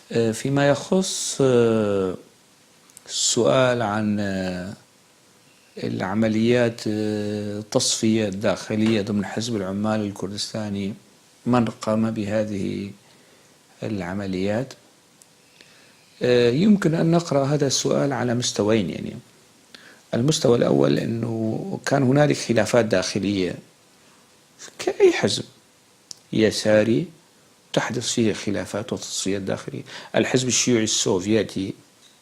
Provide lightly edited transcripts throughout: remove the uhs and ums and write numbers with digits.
فيما يخص السؤال عن العمليات التصفية الداخلية ضمن حزب العمال الكردستاني، من قام بهذه العمليات؟ يمكن أن نقرأ هذا السؤال على مستويين. يعني المستوى الأول أنه كان هنالك خلافات داخلية كأي حزب يساري تحدث فيه خلافات وتصفيات داخلية. الحزب الشيوعي السوفيتي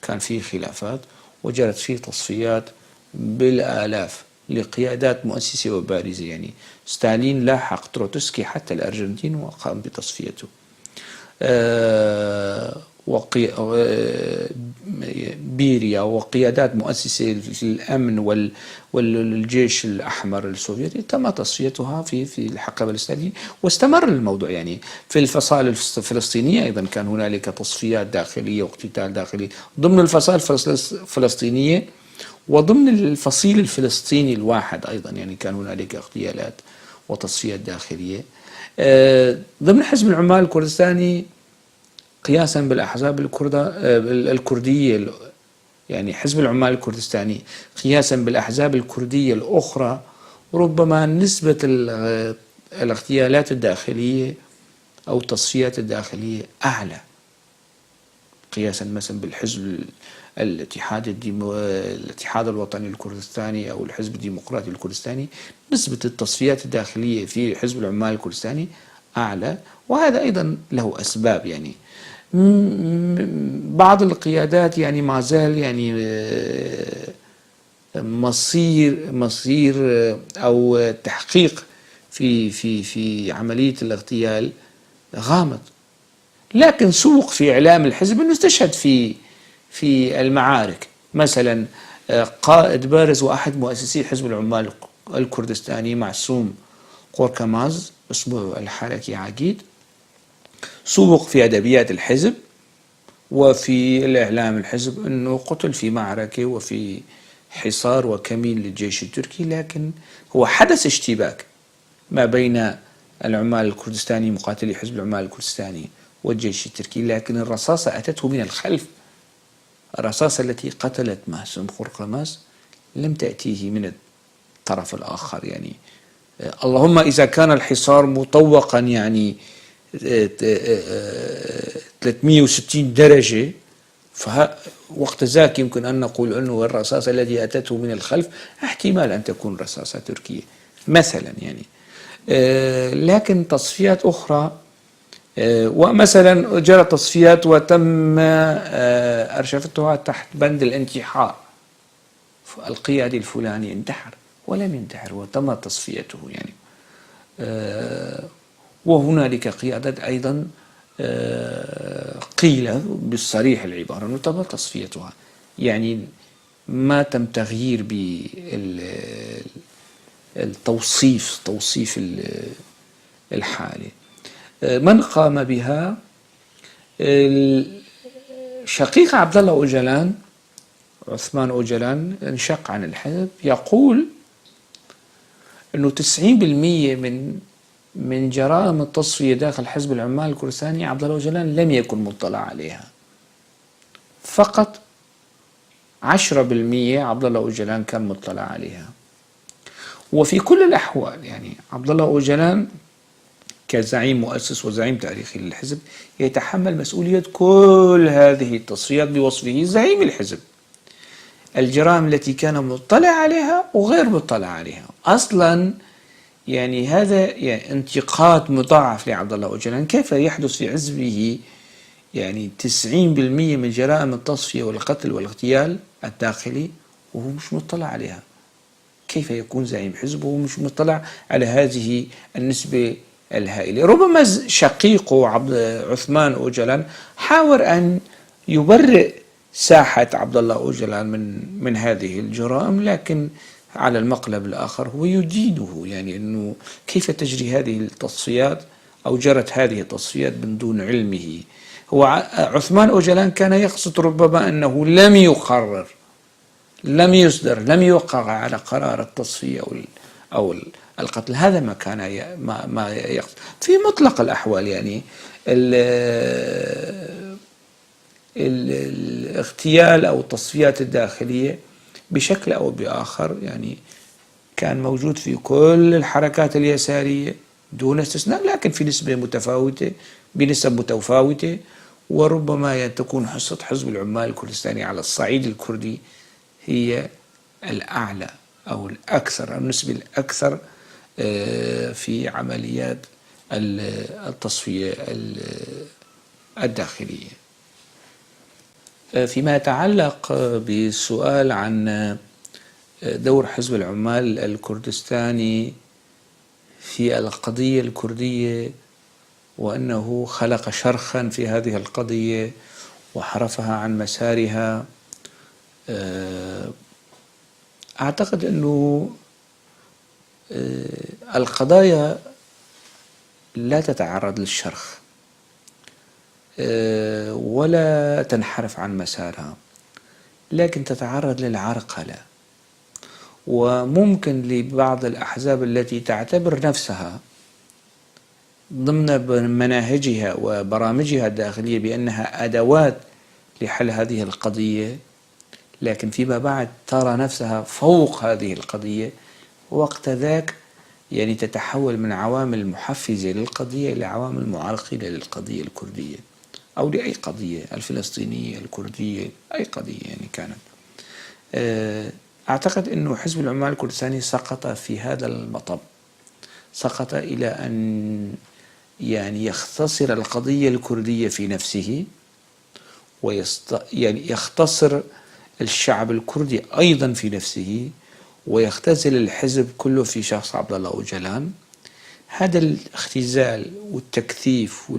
كان فيه خلافات وجرت فيه تصفيات بالآلاف لقيادات مؤسسة وبارزة. يعني ستالين لاحق تروتسكي حتى الأرجنتين وقام بتصفيته. بيريا وقيادات مؤسسة الأمن والجيش الأحمر السوفيتي تم تصفيتها في الحقبة الستالينية، واستمر الموضوع. يعني في الفصائل الفلسطينية أيضا كان هنالك تصفيات داخلية واقتتال داخلي ضمن الفصائل الفلسطينية، وضمن الفصيل الفلسطيني الواحد أيضا يعني كان هنالك اغتيالات وتصفيات داخلية. ضمن حزب العمال الكردستاني قياسا بالأحزاب الكردية، يعني حزب العمال الكردستاني قياسا بالأحزاب الكردية الأخرى ربما نسبة الاغتيالات الداخلية أو التصفيات الداخلية أعلى قياسا مثلا بالحزب الاتحاد الوطني الكردستاني أو الحزب الديمقراطي الكردستاني. نسبة التصفيات الداخلية في حزب العمال الكردستاني أعلى، وهذا أيضا له أسباب. يعني بعض القيادات يعني ما زال يعني مصير أو تحقيق في عملية الاغتيال غامض، لكن سوق في إعلام الحزب أنه استشهد في المعارك. مثلا قائد بارز وأحد مؤسسي حزب العمال الكردستاني معصوم قوركماز اسمه الحركي عقيد سوق في أدبيات الحزب وفي الإعلام الحزب أنه قتل في معركة وفي حصار وكمين للجيش التركي، لكن هو حدث اشتباك ما بين العمال الكردستاني مقاتلي حزب العمال الكردستاني والجيش التركي، لكن الرصاصة أتته من الخلف. الرصاصة التي قتلت معصوم قوركماز لم تأتيه من الطرف الآخر. يعني اللهم إذا كان الحصار مطوقا يعني 360 درجة، فوقت ذاك يمكن أن نقول أنه الرصاصة التي أتته من الخلف احتمال أن تكون رصاصة تركية مثلا. يعني لكن تصفيات أخرى ومثلا جرت تصفيات وتم أرشفتها تحت بند الانتحار. القيادي الفلاني انتحر ولم ينتحر وتم تصفيته. يعني وهنالك قيادات أيضا قيل بالصريح العبارة أنه تم تصفيتها، يعني ما تم تغيير توصيف الحالة. من قام بها؟ شقيق عبد الله أوجلان، عثمان أوجلان، انشق عن الحزب، يقول أنه 90% من جرائم التصفية داخل حزب العمال الكردستاني عبد الله أوجلان لم يكن مطلع عليها. فقط 10% عبد الله أوجلان كان مطلع عليها. وفي كل الأحوال يعني عبد الله أوجلان كزعيم مؤسس وزعيم تاريخي للحزب يتحمل مسؤولية كل هذه التصفيات بوصفه زعيم الحزب. الجرائم التي كان مطلع عليها وغير مطلع عليها أصلا، يعني هذا يعني انتقاد مضاعف لعبد الله أوجلان. كيف يحدث في حزبه يعني 90% من جرائم التصفية والقتل والاغتيال الداخلي وهو مش مطلع عليها؟ كيف يكون زعيم حزب وهو مش مطلع على هذه النسبة الهائلة؟ ربما شقيقه عثمان أوجلان حاول أن يبرئ ساحة عبد الله أوجلان من هذه الجرائم، لكن على المقلب الآخر هو يدينه. يعني أنه كيف تجري هذه التصفيات أو جرت هذه التصفيات من دون علمه. هو عثمان أوجلان كان يقصد ربما أنه لم يقرر، لم يوقع على قرار التصفية أو القتل. هذا ما كان ما يقصد في مطلق الأحوال. يعني الاغتيال أو التصفيات الداخلية بشكل أو بآخر يعني كان موجود في كل الحركات اليسارية دون استثناء، لكن في نسبة متفاوتة بنسب متفاوتة. وربما تكون حصة حزب العمال الكردستاني على الصعيد الكردي هي الأعلى أو الأكثر، النسبة الأكثر في عمليات التصفية الداخلية. فيما يتعلق بالسؤال عن دور حزب العمال الكردستاني في القضية الكردية وأنه خلق شرخا في هذه القضية وحرفها عن مسارها، أعتقد أنه القضايا لا تتعرض للشرخ ولا تنحرف عن مسارها، لكن تتعرض للعرقلة. وممكن لبعض الأحزاب التي تعتبر نفسها ضمن مناهجها وبرامجها الداخلية بأنها أدوات لحل هذه القضية، لكن فيما بعد ترى نفسها فوق هذه القضية، وقت ذاك يعني تتحول من عوامل محفزة للقضية إلى عوامل معرقلة للقضية الكردية أو لأي قضية، الفلسطينية الكردية أي قضية يعني كانت. أعتقد أنه حزب العمال الكردستاني سقط في هذا المطب، سقط إلى أن يعني يختصر القضية الكردية في نفسه يعني يختصر الشعب الكردي أيضا في نفسه، ويختزل الحزب كله في شخص عبد الله أوجلان. هذا الاختزال والتكثيف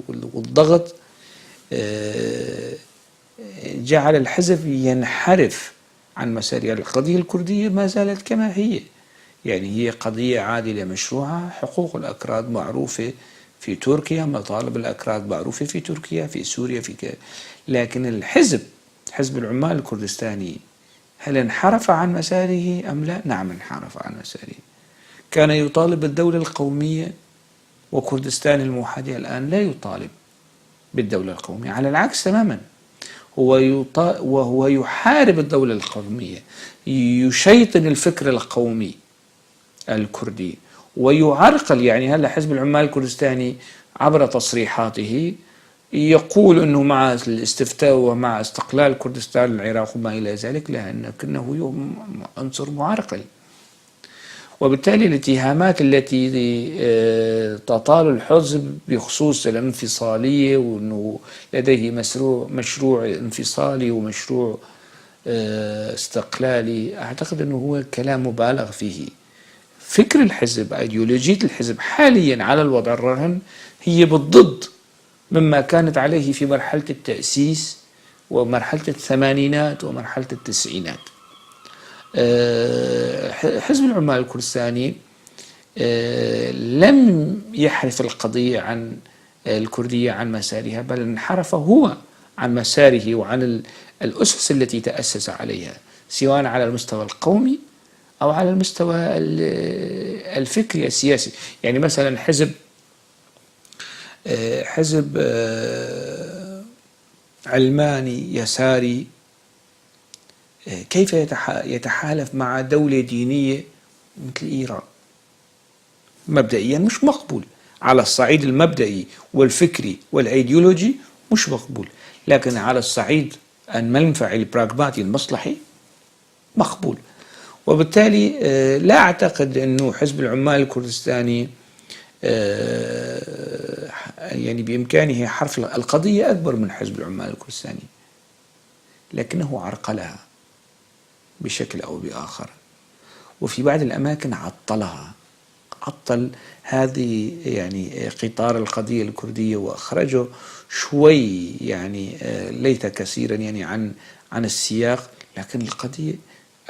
والضغط جعل الحزب ينحرف عن مسارها. القضية الكردية ما زالت كما هي، يعني هي قضية عادلة مشروعة، حقوق الأكراد معروفة في تركيا، مطالب الأكراد معروفة في تركيا، في سوريا، لكن الحزب، حزب العمال الكردستاني، هل انحرف عن مساره أم لا؟ نعم انحرف عن مساره. كان يطالب بالدولة القومية، وكردستان الموحدة الآن لا يطالب بالدولة القومية، على العكس تماما، وهو يحارب الدولة القومية، يشيطن الفكر القومي الكردي ويعرقل. يعني هلا حزب العمال الكردستاني عبر تصريحاته يقول أنه مع الاستفتاء ومع استقلال كردستان العراق وما إلى ذلك، لكنه عنصر معرقل. وبالتالي الاتهامات التي تطال الحزب بخصوص الانفصالية وأنه لديه مشروع انفصالي ومشروع استقلالي، أعتقد أنه هو كلام مبالغ فيه. فكر الحزب، أيديولوجية الحزب حاليا على الوضع الراهن هي بالضد مما كانت عليه في مرحلة التأسيس ومرحلة الثمانينات ومرحلة التسعينات. حزب العمال الكردستاني لم يحرف القضية عن الكردية عن مسارها، بل انحرف هو عن مساره وعن الأسس التي تأسس عليها، سواء على المستوى القومي أو على المستوى الفكري السياسي. يعني مثلا حزب علماني يساري كيف يتحالف مع دولة دينية مثل إيران؟ مبدئيا مش مقبول، على الصعيد المبدئي والفكري والأيديولوجي مش مقبول، لكن على الصعيد المنفعي البراغماتي المصلحي مقبول. وبالتالي لا أعتقد أنه حزب العمال الكردستاني يعني بإمكانه حرف القضية أكبر من حزب العمال الكردستاني، لكنه عرقلها بشكل أو بآخر، وفي بعض الأماكن عطلها، عطل هذه يعني قطار القضية الكردية وأخرجه شوي يعني ليس كثيرا يعني عن السياق. لكن القضية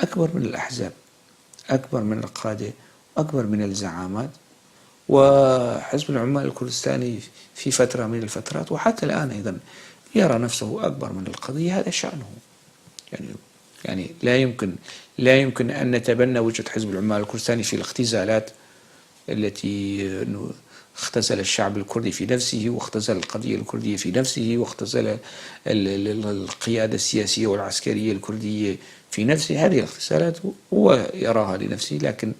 أكبر من الأحزاب، أكبر من القادة، أكبر من الزعامات. وحزب العمال الكردستاني في فترة من الفترات وحتى الآن أيضا يرى نفسه أكبر من القضية، هذا شأنه. يعني لا يمكن أن نتبنى وجود حزب العمال الكردستاني في الاختزالات التي اختزل الشعب الكردي في نفسه، واختزل القضية الكردية في نفسه، واختزل القيادة السياسية والعسكرية الكردية في نفسه. هذه الاغتسالات هو يراها لنفسه، لكن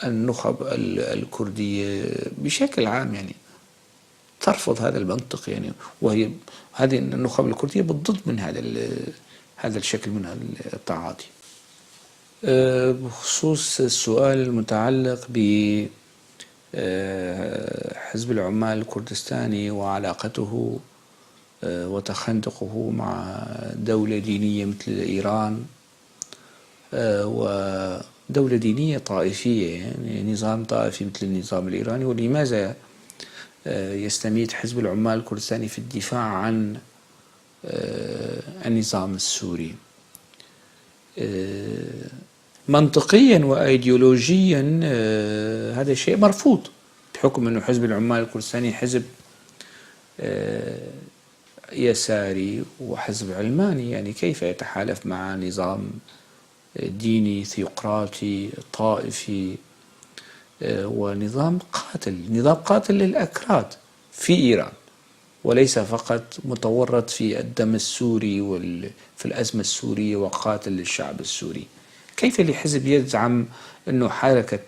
النخب الكردية بشكل عام يعني ترفض هذا المنطق يعني، وهي هذه النخب الكردية بالضد من هذا الشكل من التعاطي. بخصوص السؤال المتعلق ب حزب العمال الكردستاني وعلاقته وتخندقه مع دولة دينية مثل إيران، ودولة دينية طائفية يعني نظام طائفي مثل النظام الإيراني، ولماذا يستميت حزب العمال الكردستاني في الدفاع عن النظام السوري؟ منطقيا وأيديولوجيا هذا شيء مرفوض، بحكم أنه حزب العمال الكردستاني حزب يساري وحزب علماني، يعني كيف يتحالف مع نظام ديني ثيوقراطي طائفي ونظام قاتل، نظام قاتل للأكراد في إيران، وليس فقط متورط في الدم السوري في الأزمة السورية وقاتل للشعب السوري. كيف لحزب يزعم أنه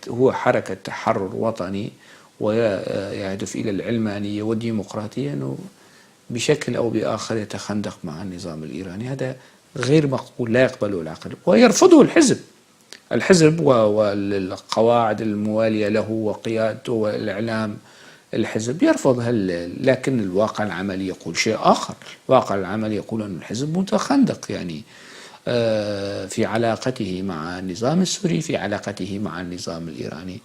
هو حركة تحرر وطني ويهدف إلى العلمانية والديمقراطية، أنه بشكل أو بآخر يتخندق مع النظام الإيراني؟ هذا غير مقبول، لا يقبله العقل ويرفضه الحزب والقواعد الموالية له وقيادته والإعلام. الحزب يرفض لكن الواقع العملي يقول شيء آخر. الواقع العملي يقول أن الحزب متخندق يعني في علاقته مع النظام السوري، في علاقته مع النظام الإيراني.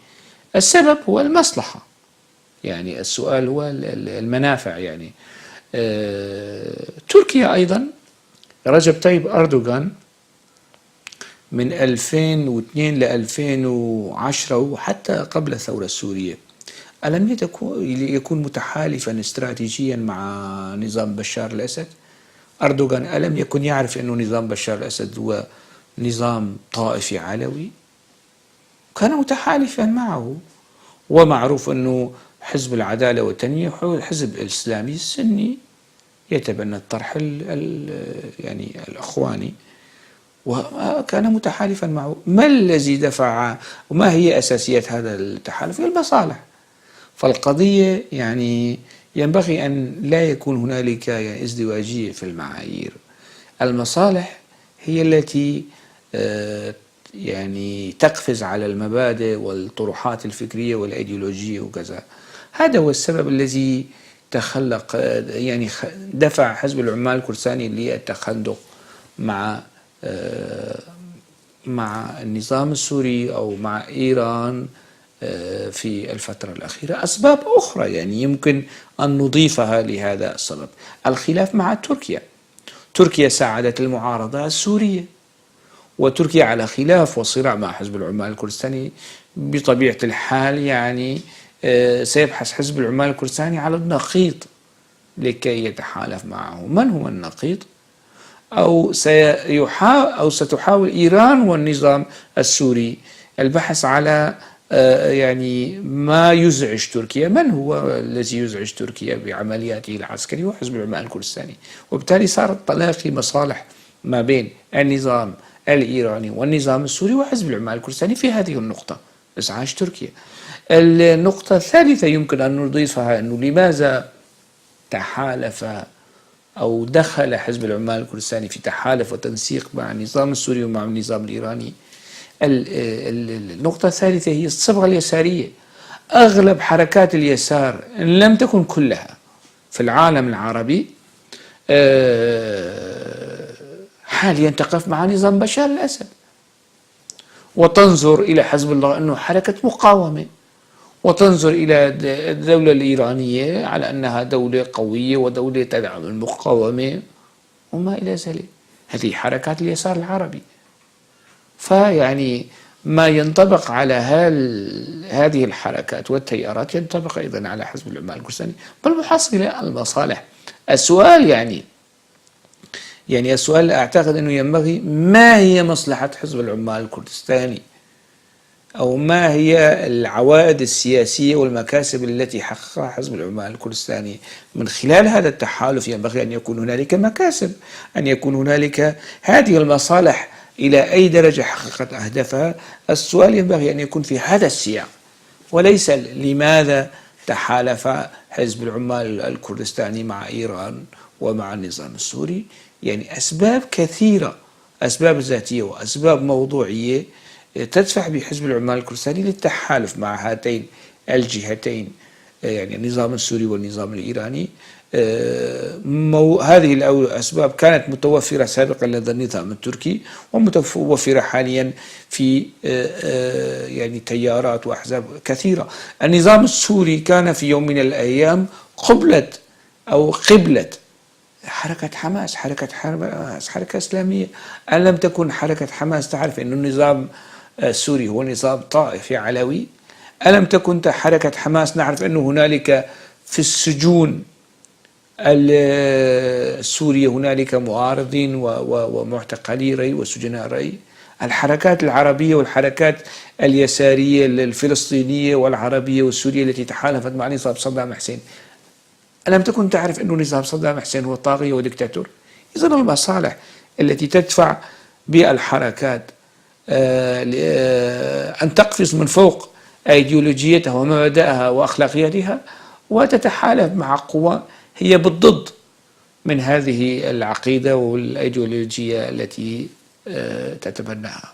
السبب هو المصلحة، يعني السؤال هو المنافع يعني. تركيا أيضا، رجب طيب أردوغان من 2002 ل 2010 وحتى قبل الثورة السورية ألم يكون متحالفا استراتيجيا مع نظام بشار الأسد؟ أردوغان ألم يكن يعرف أن نظام بشار الأسد هو نظام طائفي علوي؟ كان متحالفا معه، ومعروف أنه حزب العدالة والتنمية حزب إسلامي سني يتبنى الطرح يعني الأخواني، وكان متحالفا معه. ما الذي دفع وما هي أساسيات هذا التحالف؟ هي المصالح. فالقضية يعني ينبغي أن لا يكون هنالك يعني ازدواجية في المعايير. المصالح هي التي يعني تقفز على المبادئ والطروحات الفكرية والأيديولوجية وكذا. هذا هو السبب الذي تخلق يعني دفع حزب العمال الكردستاني للتخندق مع النظام السوري أو مع إيران في الفترة الأخيرة. أسباب أخرى يعني يمكن أن نضيفها لهذا السبب. الخلاف مع تركيا ساعدت المعارضة السورية، وتركيا على خلاف وصراع مع حزب العمال الكردستاني بطبيعة الحال يعني سيبحث حزب العمال الكردستاني على النقيض لكي يتحالف معه. من هو النقيض؟ أو ستحاول إيران والنظام السوري البحث على يعني ما يزعج تركيا. من هو الذي يزعج تركيا بعملياته العسكرية؟ وحزب العمال الكردستاني. وبالتالي صار تلاقي مصالح ما بين النظام الإيراني والنظام السوري وحزب العمال الكردستاني في هذه النقطة، إزعاج تركيا. النقطة الثالثة يمكن أن نضيفها أنه لماذا تحالف أو دخل حزب العمال الكردستاني في تحالف وتنسيق مع النظام السوري ومع النظام الإيراني. النقطة الثالثة هي الصبغة اليسارية. أغلب حركات اليسار إن لم تكن كلها في العالم العربي حاليا تقف مع نظام بشار الأسد، وتنظر إلى حزب الله أنه حركة مقاومة، وتنظر إلى الدولة الإيرانية على أنها دولة قوية ودولة تدعم المقاومة وما إلى ذلك. هذه حركات اليسار العربي. فيعني ما ينطبق على هذه الحركات والتيارات ينطبق أيضا على حزب العمال الكردستاني. بالمحصلة المصالح. السؤال يعني السؤال أعتقد أنه ينبغي ما هي مصلحة حزب العمال الكردستاني أو ما هي العوائد السياسية والمكاسب التي حققها حزب العمال الكردستاني من خلال هذا التحالف. ينبغي أن يكون هنالك مكاسب، أن يكون هنالك هذه المصالح إلى أي درجة حققت أهدافها. السؤال ينبغي أن يكون في هذا السياق، وليس لماذا تحالف حزب العمال الكردستاني مع إيران ومع النظام السوري. يعني أسباب كثيرة، أسباب ذاتية وأسباب موضوعية تدفع بحزب العمال الكردستاني للتحالف مع هاتين الجهتين، يعني النظام السوري والنظام الإيراني. هذه الأسباب كانت متوفرة سابقا لدى النظام التركي ومتوفرة حاليا في يعني تيارات وأحزاب كثيرة. النظام السوري كان في يوم من الأيام قبلة حركة حماس، حركة إسلامية. أن لم تكن حركة حماس تعرف أن النظام السوري هو نظام طائفي علوي؟ ألم تكن حركة حماس نعرف أنه هنالك في السجون السورية هنالك معارضين ومعتقلي رأي وسجناء رأي؟ الحركات العربية والحركات اليسارية الفلسطينية والعربية والسورية التي تحالفت مع نظام صدام حسين، ألم تكن تعرف أن نظام صدام حسين هو طاغية وديكتاتور؟ إذن المصالح التي تدفع بالحركات أن تقفز من فوق أيديولوجيتها ومبادئها وأخلاقياتها وتتحالف مع قوى هي بالضد من هذه العقيدة والأيديولوجية التي تتبناها.